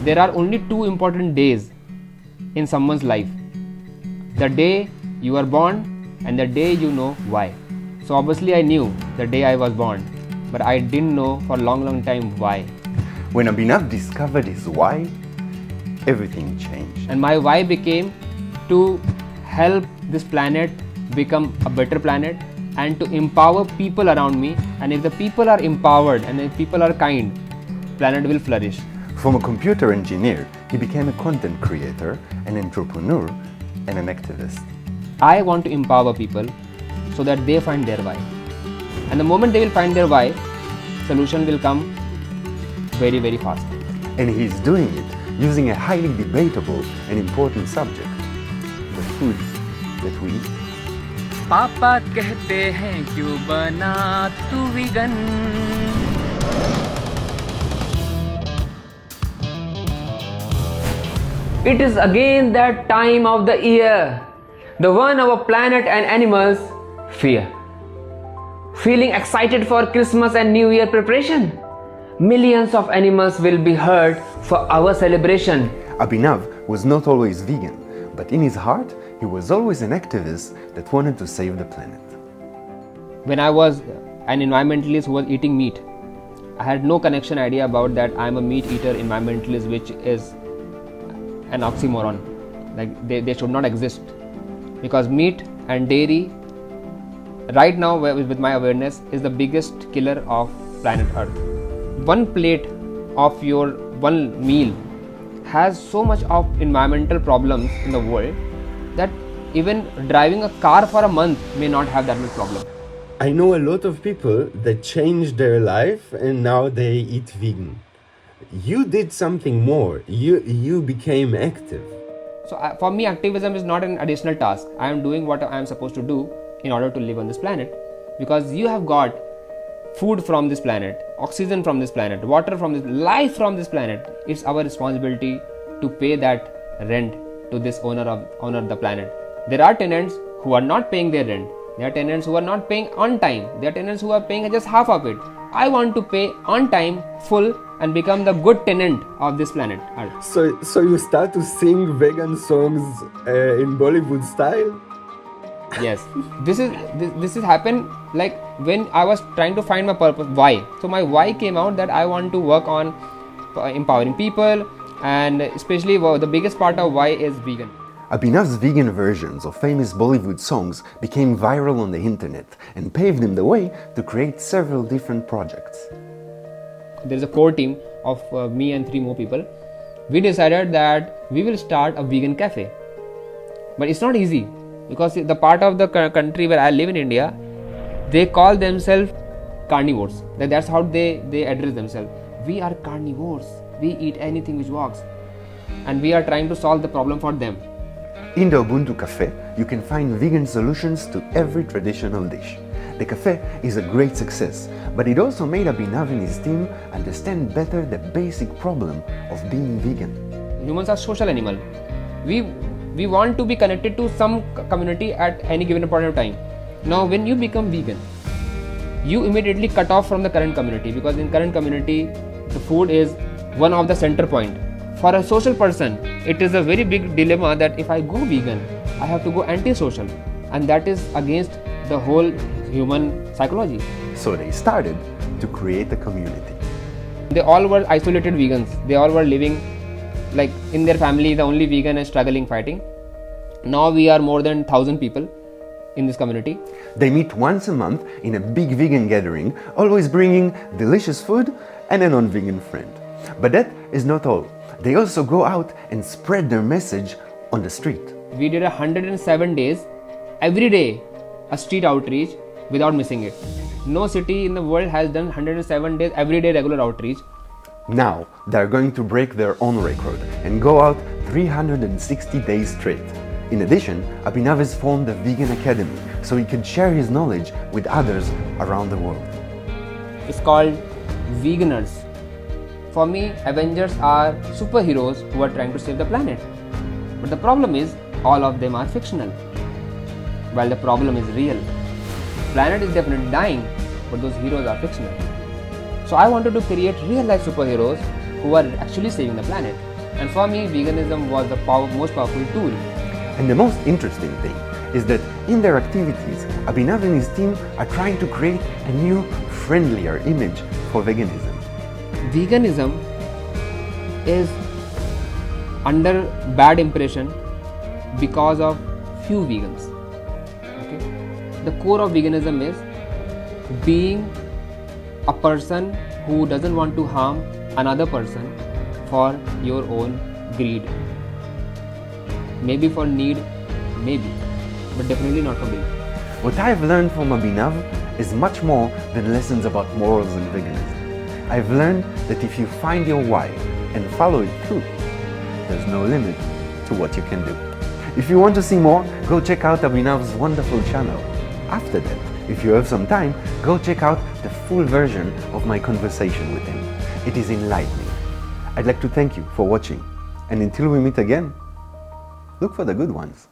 there are only two important days in someone's life: the day you are born and the day you know why. So obviously I knew the day I was born, but I didn't know for a long time why. When Abhinav discovered his why, everything changed. And my why became to help this planet become a better planet and to empower people around me. And if the people are empowered and if people are kind, planet will flourish. From a computer engineer, he became a content creator, an entrepreneur, and an activist. I want to empower people so that they find their why. And the moment they will find their why, solution will come very fast. And he's doing it using a highly debatable and important subject, the food that we eat. पापा कहते हैं क्यों बना तू vegan. It is again that time of the year, the one our planet and animals fear. Feeling excited for Christmas and New Year preparation? Millions of animals will be hurt for our celebration. Abhinav was not always vegan, but in his heart, he was always an activist that wanted to save the planet. When I was an environmentalist who was eating meat, I had no connection idea about that I am a meat eater environmentalist, which is an oxymoron. Like they should not exist, because meat and dairy right now, with my awareness, is the biggest killer of planet Earth. One plate of your one meal has so much of environmental problems in the world that even driving a car for a month may not have that much problem. I know a lot of people that changed their life and now they eat vegan. You did something more. You became active. So for me, activism is not an additional task. I am doing what I am supposed to do in order to live on this planet, because you have got food from this planet, oxygen from this planet, water from this, life from this planet. It's our responsibility to pay that rent to this owner of the planet. There are tenants who are not paying their rent. There are tenants who are not paying on time. There are tenants who are paying just half of it. I want to pay on time, full, and become the good tenant of this planet Earth. So you start to sing vegan songs in Bollywood style? Yes, this is happened like when I was trying to find my purpose, why. So my why came out that I want to work on empowering people, and especially the biggest part of why is vegan. Abhinav's vegan versions of famous Bollywood songs became viral on the internet and paved him the way to create several different projects. There is a core team of me and 3 more people. We decided that we will start a vegan cafe. But it's not easy, because the part of the country where I live in India, they call themselves carnivores. That's how they address themselves. We are carnivores. We eat anything which walks. And we are trying to solve the problem for them. In the Ubuntu Cafe, you can find vegan solutions to every traditional dish. The cafe is a great success, but it also made Abhinav and his team understand better the basic problem of being vegan. Humans are social animals. We want to be connected to some community at any given point of time. Now when you become vegan, you immediately cut off from the current community, because in current community the food is one of the center point. For a social person, it is a very big dilemma that if I go vegan, I have to go anti-social, and that is against the whole human psychology. So they started to create a community. They all were isolated vegans. They all were living like in their family, the only vegan is struggling, fighting. Now we are more than 1,000 people in this community. They meet once a month in a big vegan gathering, always bringing delicious food and a non-vegan friend. But that is not all. They also go out and spread their message on the street. We did 107 days, every day, a street outreach without missing it. No city in the world has done 107 days, every day regular outreach. Now they are going to break their own record and go out 360 days straight. In addition, Abhinav has formed a vegan academy so he can share his knowledge with others around the world. It's called Veganers. For me, Avengers are superheroes who are trying to save the planet. But the problem is, all of them are fictional, while the problem is real. Planet is definitely dying, but those heroes are fictional. So I wanted to create real life superheroes who are actually saving the planet. And for me, veganism was the most powerful tool. And the most interesting thing is that in their activities, Abhinav and his team are trying to create a new, friendlier image for veganism. Veganism is under bad impression because of few vegans. Okay? The core of veganism is being a person who doesn't want to harm another person for your own greed. Maybe for need, maybe, but definitely not for greed. What I've learned from Abhinav is much more than lessons about morals and veganism. I've learned that if you find your why and follow it through, there's no limit to what you can do. If you want to see more, go check out Abhinav's wonderful channel. After that, if you have some time, go check out the full version of my conversation with him. It is enlightening. I'd like to thank you for watching, and until we meet again, look for the good ones.